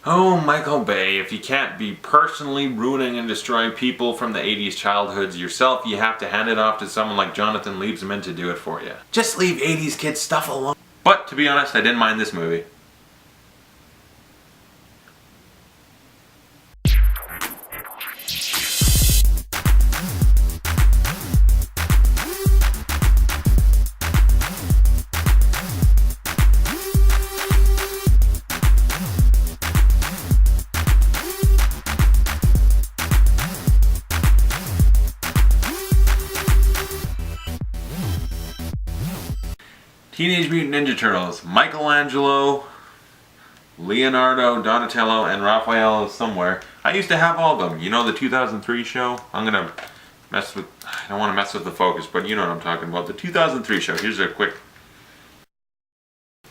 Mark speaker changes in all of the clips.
Speaker 1: Oh, Michael Bay, if you can't be personally ruining and destroying people from the 80s childhoods yourself, you have to hand it off to someone like Jonathan Liebsman to do it for you. Just leave 80s kids stuff alone. But, to be honest, I didn't mind this movie. Teenage Mutant Ninja Turtles, Michelangelo, Leonardo, Donatello, and Raphael somewhere. I used to have all of them. You know the 2003 show? I don't want to mess with the focus, but you know what I'm talking about. The 2003 show. Here's a quick...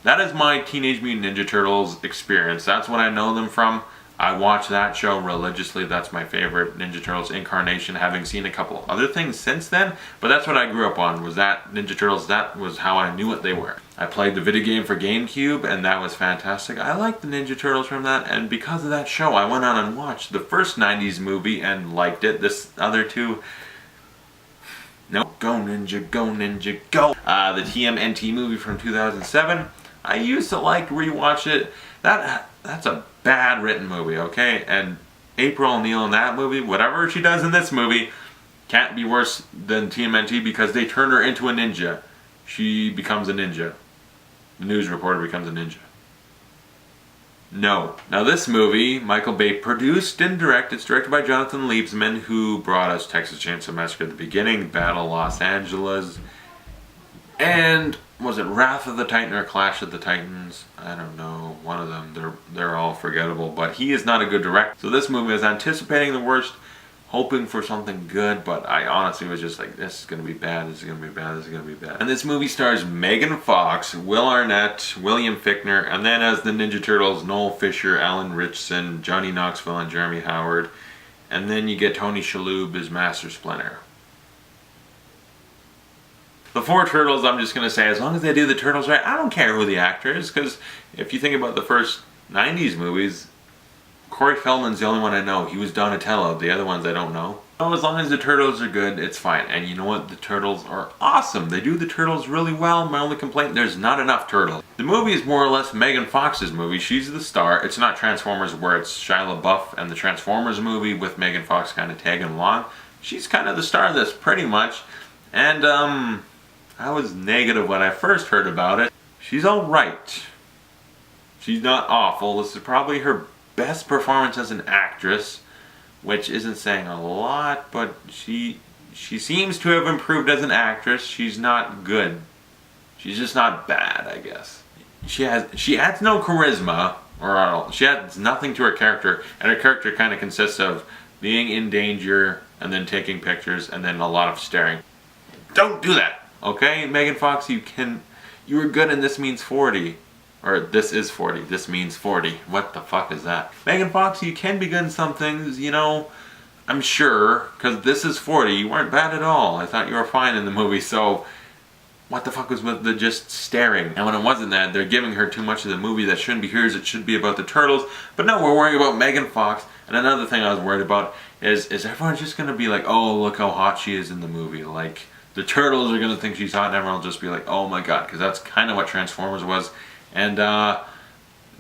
Speaker 1: That is my Teenage Mutant Ninja Turtles experience. That's what I know them from. I watch that show religiously. That's my favorite Ninja Turtles incarnation, having seen a couple other things since then. But that's what I grew up on, was that Ninja Turtles. That was how I knew what they were. I played the video game for GameCube, and that was fantastic. I liked the Ninja Turtles from that, and because of that show, I went on and watched the first 90s movie and liked it. This other two... No. Go Ninja, go Ninja, go! The TMNT movie from 2007. I used to like rewatch it. That's a bad written movie, okay? And April O'Neil in that movie, whatever she does in this movie, can't be worse than TMNT because they turn her into a ninja. She becomes a ninja. The news reporter becomes a ninja. No. Now this movie, Michael Bay produced and directed. It's directed by Jonathan Liebsman, who brought us Texas Chainsaw Massacre at the beginning, Battle Los Angeles, and was it Wrath of the Titan or Clash of the Titans? I don't know. One of them. They're all forgettable. But he is not a good director. So this movie is anticipating the worst, hoping for something good. But I honestly was just like, this is going to be bad. This is going to be bad. This is going to be bad. And this movie stars Megan Fox, Will Arnett, William Fichtner, and then as the Ninja Turtles, Noel Fisher, Alan Ritchson, Johnny Knoxville, and Jeremy Howard. And then you get Tony Shalhoub as Master Splinter. The four Turtles, I'm just going to say, as long as they do the Turtles right, I don't care who the actor is, because if you think about the first 90s movies, Corey Feldman's the only one I know. He was Donatello. The other ones I don't know. So as long as the Turtles are good, it's fine. And you know what? The Turtles are awesome. They do the Turtles really well. My only complaint, there's not enough Turtles. The movie is more or less Megan Fox's movie. She's the star. It's not Transformers where it's Shia LaBeouf and the Transformers movie with Megan Fox kind of tagging along. She's kind of the star of this, pretty much. And, I was negative when I first heard about it. She's alright. She's not awful. This is probably her best performance as an actress, which isn't saying a lot, but she seems to have improved as an actress. She's not good. She's just not bad, I guess. She adds no charisma, or she adds nothing to her character, and her character kind of consists of being in danger, and then taking pictures, and then a lot of staring. Don't do that! Okay, Megan Fox, you were good in This Means 40. Or This Is 40. This Means 40. What the fuck is that? Megan Fox, you can be good in some things, you know, I'm sure, because This Is 40, you weren't bad at all. I thought you were fine in the movie, so what the fuck was with the just staring? And when it wasn't that, they're giving her too much of the movie that shouldn't be hers, it should be about the Turtles. But no, we're worrying about Megan Fox. And another thing I was worried about is everyone just going to be like, oh, look how hot she is in the movie, like... The Turtles are going to think she's hot and everyone will just be like, oh my god, because that's kind of what Transformers was. And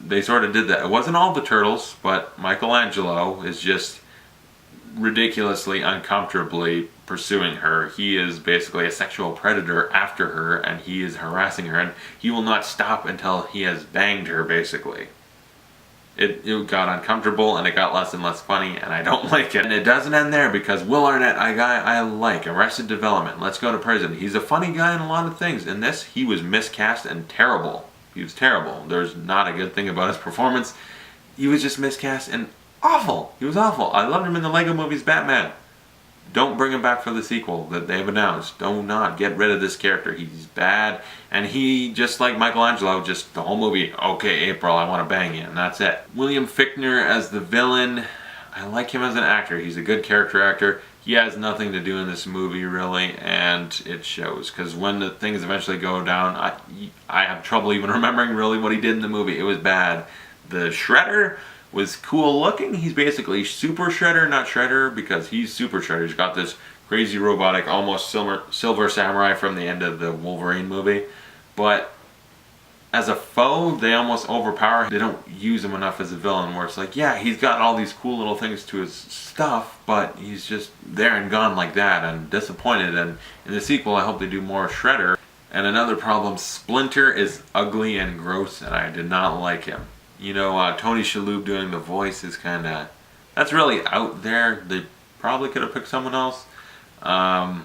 Speaker 1: they sort of did that. It wasn't all the Turtles, but Michelangelo is just ridiculously, uncomfortably pursuing her. He is basically a sexual predator after her, and he is harassing her, and he will not stop until he has banged her, basically. It got uncomfortable and it got less and less funny and I don't like it. And it doesn't end there because Will Arnett, a guy I like, Arrested Development, Let's Go to Prison. He's a funny guy in a lot of things. In this, he was miscast and terrible. He was terrible. There's not a good thing about his performance. He was just miscast and awful. He was awful. I loved him in the Lego movies Batman. Don't bring him back for the sequel that they've announced. Do not get rid of this character. He's bad. And he, just like Michelangelo, just the whole movie, okay, April, I want to bang you, and that's it. William Fichtner as the villain. I like him as an actor. He's a good character actor. He has nothing to do in this movie, really, and it shows. Because when the things eventually go down, I have trouble even remembering really what he did in the movie. It was bad. The Shredder was cool looking. He's basically Super Shredder, not Shredder, because he's Super Shredder. He's got this crazy robotic, almost silver samurai from the end of the Wolverine movie. But as a foe, they almost overpower him. They don't use him enough as a villain, where it's like, yeah, he's got all these cool little things to his stuff, but he's just there and gone like that. I'm disappointed, and in the sequel, I hope they do more Shredder. And another problem, Splinter is ugly and gross, and I did not like him. You know, Tony Shalhoub doing the voice is kind of, that's really out there. They probably could have picked someone else. Yeah,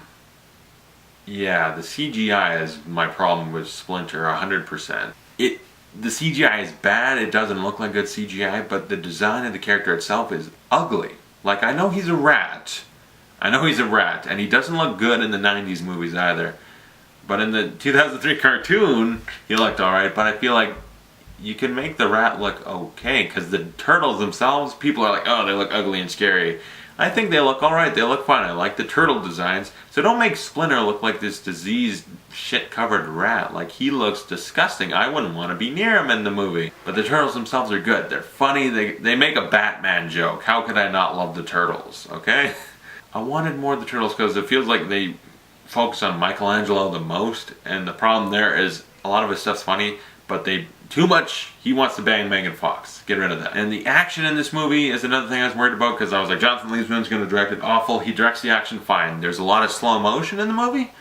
Speaker 1: the CGI is my problem with Splinter, 100%. The CGI is bad, it doesn't look like good CGI, but the design of the character itself is ugly. Like, I know he's a rat. And he doesn't look good in the 90s movies either. But in the 2003 cartoon, he looked alright, but I feel like you can make the rat look okay, because the turtles themselves, people are like, oh, they look ugly and scary. I think they look alright, they look fine. I like the turtle designs. So don't make Splinter look like this diseased, shit-covered rat. Like, he looks disgusting. I wouldn't want to be near him in the movie. But the turtles themselves are good. They're funny, they make a Batman joke. How could I not love the turtles, okay? I wanted more of the turtles because it feels like they focus on Michelangelo the most, and the problem there is a lot of his stuff's funny, but too much, he wants to bang Megan Fox. Get rid of that. And the action in this movie is another thing I was worried about, because I was like, Jonathan Liebsman's going to direct it awful. He directs the action fine. There's a lot of slow motion in the movie,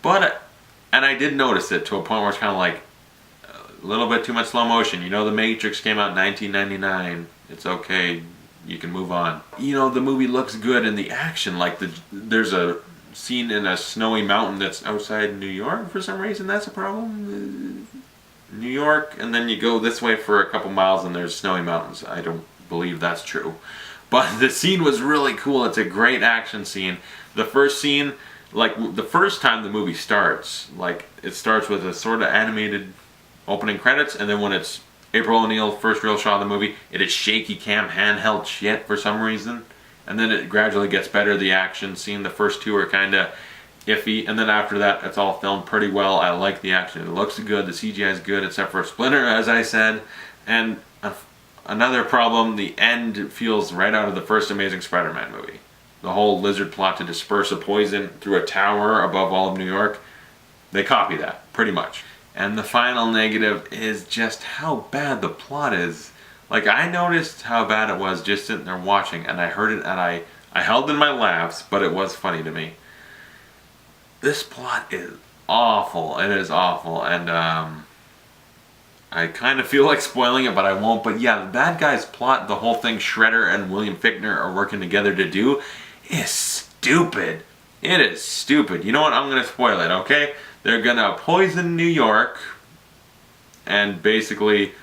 Speaker 1: and I did notice it to a point where it's kind of like a little bit too much slow motion. You know, The Matrix came out in 1999. It's okay. You can move on. You know, the movie looks good in the action. Like, there's a scene in a snowy mountain that's outside New York for some reason. That's a problem. New York, and then you go this way for a couple miles and there's snowy mountains. I don't believe that's true. But the scene was really cool. It's a great action scene. The first scene, like the first time the movie starts, like it starts with a sort of animated opening credits, and then when it's April O'Neil, first real shot of the movie, it is shaky cam, handheld shit for some reason. And then it gradually gets better, the action scene. The first two are kind of iffy, and then after that, it's all filmed pretty well. I like the action. It looks good. The CGI is good, except for Splinter, as I said. And another problem, the end feels right out of the first Amazing Spider-Man movie. The whole lizard plot to disperse a poison through a tower above all of New York. They copy that, pretty much. And the final negative is just how bad the plot is. Like, I noticed how bad it was just sitting there watching, and I heard it, and I held in my laughs, but it was funny to me. This plot is awful. It is awful, and I kind of feel like spoiling it, but I won't. But yeah, the bad guy's plot, the whole thing Shredder and William Fichtner are working together to do, is stupid. It is stupid. You know what? I'm going to spoil it, okay? They're going to poison New York and basically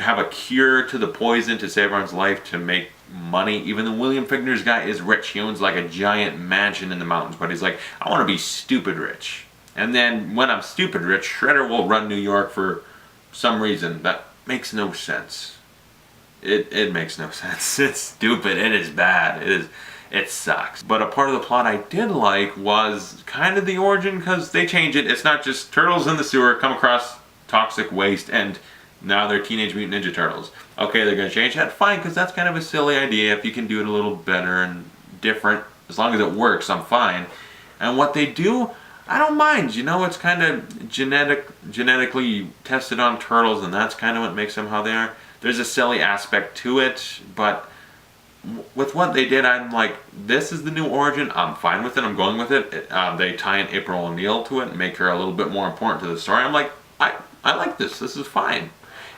Speaker 1: have a cure to the poison to save everyone's life to make money. Even though William Fichtner's guy is rich, he owns like a giant mansion in the mountains, but he's like, I want to be stupid rich. And then when I'm stupid rich, Shredder will run New York for some reason. That makes no sense. It makes no sense. It's stupid. It is bad. It sucks. But a part of the plot I did like was kind of the origin, because they change it. It's not just turtles in the sewer come across toxic waste and now they're Teenage Mutant Ninja Turtles. Okay, they're going to change that. Fine, because that's kind of a silly idea. If you can do it a little better and different, as long as it works, I'm fine. And what they do, I don't mind. You know, it's kind of genetically tested on turtles, and that's kind of what makes them how they are. There's a silly aspect to it, but with what they did, I'm like, this is the new origin. I'm fine with it. I'm going with it. They tie in April O'Neil to it and make her a little bit more important to the story. I'm like, I like this. This is fine.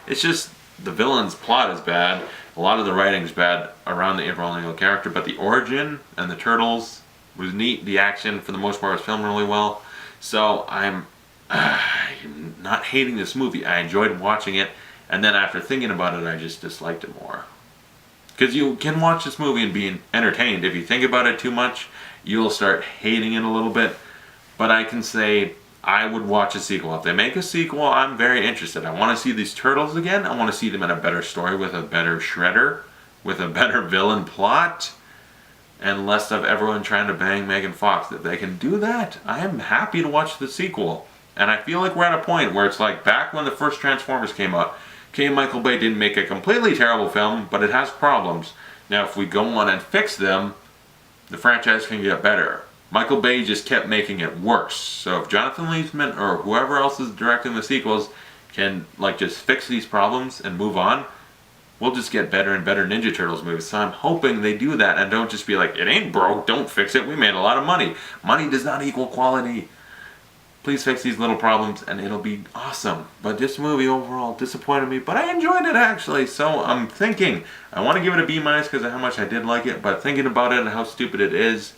Speaker 1: It's just the villain's plot is bad. A lot of the writing's bad around the April O'Neil character, but the origin and the turtles was neat. The action, for the most part, was filmed really well. So I'm not hating this movie. I enjoyed watching it, and then after thinking about it, I just disliked it more. Because you can watch this movie and be entertained. If you think about it too much, you'll start hating it a little bit. But I can say I would watch a sequel. If they make a sequel, I'm very interested. I want to see these turtles again. I want to see them in a better story with a better Shredder, with a better villain plot, and less of everyone trying to bang Megan Fox. If they can do that, I am happy to watch the sequel. And I feel like we're at a point where it's like back when the first Transformers came out, Okay, Michael Bay didn't make a completely terrible film, but it has problems. Now, if we go on and fix them, the franchise can get better. Michael Bay just kept making it worse. So if Jonathan Liebsman or whoever else is directing the sequels can just fix these problems and move on, we'll just get better and better Ninja Turtles movies. So I'm hoping they do that and don't just be like, it ain't broke, don't fix it, we made a lot of money. Money does not equal quality. Please fix these little problems and it'll be awesome. But this movie overall disappointed me, but I enjoyed it actually. So I'm thinking, I want to give it a B- because of how much I did like it, but thinking about it and how stupid it is,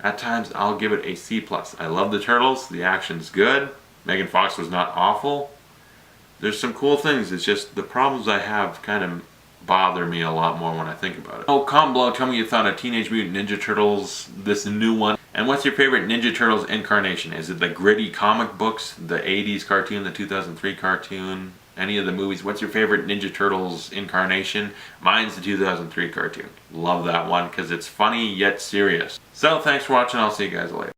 Speaker 1: at times I'll give it a C+. I love the Turtles, the action's good, Megan Fox was not awful. There's some cool things, it's just the problems I have kind of bother me a lot more when I think about it. Oh, comment below, tell me you thought of Teenage Mutant Ninja Turtles, this new one. And what's your favorite Ninja Turtles incarnation? Is it the gritty comic books, the 80s cartoon, the 2003 cartoon, any of the movies? What's your favorite Ninja Turtles incarnation? Mine's the 2003 cartoon. Love that one because it's funny yet serious. So thanks for watching, I'll see you guys later.